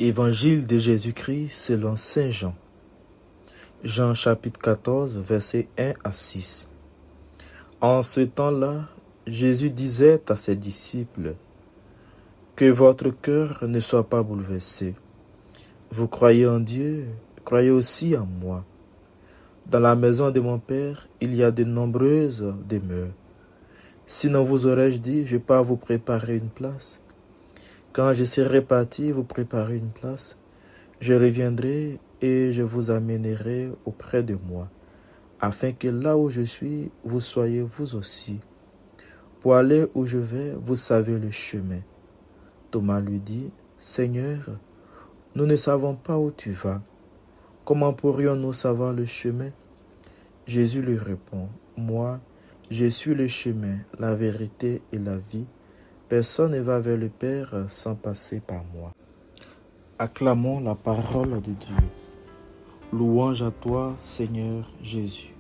Évangile de Jésus-Christ selon saint Jean. Jean chapitre 14, versets 1 à 6. En ce temps-là, Jésus disait à ses disciples, « Que votre cœur ne soit pas bouleversé. Vous croyez en Dieu, croyez aussi en moi. Dans la maison de mon Père, il y a de nombreuses demeures. Sinon vous aurais-je dit, je pars vous préparer une place. Quand je serai parti vous préparer une place, je reviendrai et je vous amènerai auprès de moi, afin que là où je suis, vous soyez vous aussi. Pour aller où je vais, vous savez le chemin. » Thomas lui dit, « Seigneur, nous ne savons pas où tu vas. Comment pourrions-nous savoir le chemin ?» Jésus lui répond, « Moi, je suis le chemin, la vérité et la vie. Personne ne va vers le Père sans passer par moi. » Acclamons la parole de Dieu. Louange à toi, Seigneur Jésus.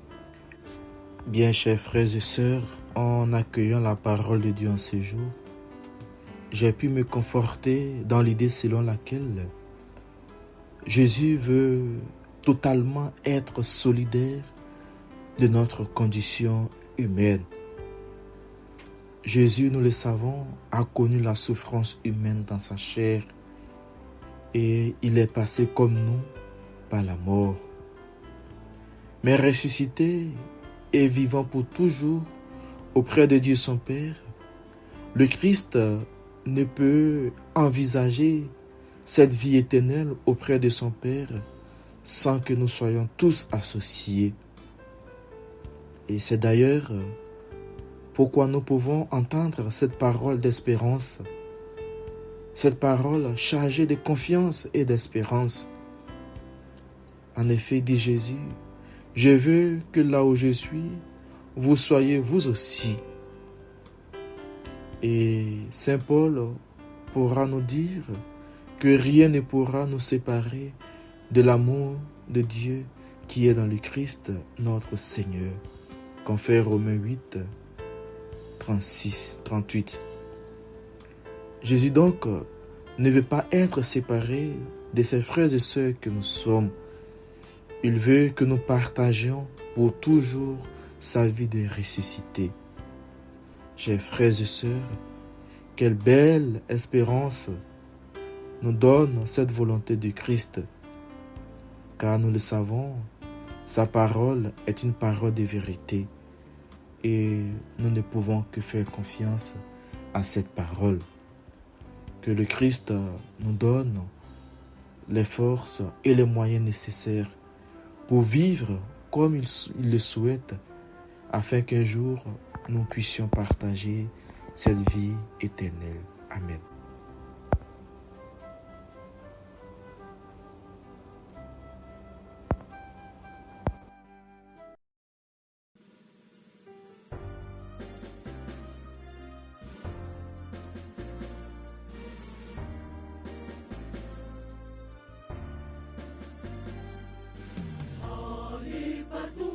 Bien, chers frères et sœurs, en accueillant la parole de Dieu en ce jour, j'ai pu me conforter dans l'idée selon laquelle Jésus veut totalement être solidaire de notre condition humaine. Jésus, nous le savons, a connu la souffrance humaine dans sa chair et il est passé comme nous par la mort. Mais ressuscité et vivant pour toujours auprès de Dieu son Père, le Christ ne peut envisager cette vie éternelle auprès de son Père sans que nous soyons tous associés. Et c'est d'ailleurs pourquoi nous pouvons entendre cette parole d'espérance, cette parole chargée de confiance et d'espérance. En effet, dit Jésus, « Je veux que là où je suis, vous soyez vous aussi. » Et saint Paul pourra nous dire que rien ne pourra nous séparer de l'amour de Dieu qui est dans le Christ, notre Seigneur. Confère Romains 8, 38. Jésus donc ne veut pas être séparé de ses frères et sœurs que nous sommes. Il veut que nous partagions pour toujours sa vie de ressuscité. Chers frères et sœurs, quelle belle espérance nous donne cette volonté du Christ, car nous le savons, sa parole est une parole de vérité et nous ne pouvons que faire confiance à cette parole. Que le Christ nous donne les forces et les moyens nécessaires pour vivre comme il le souhaite, afin qu'un jour nous puissions partager cette vie éternelle. Amen. Partout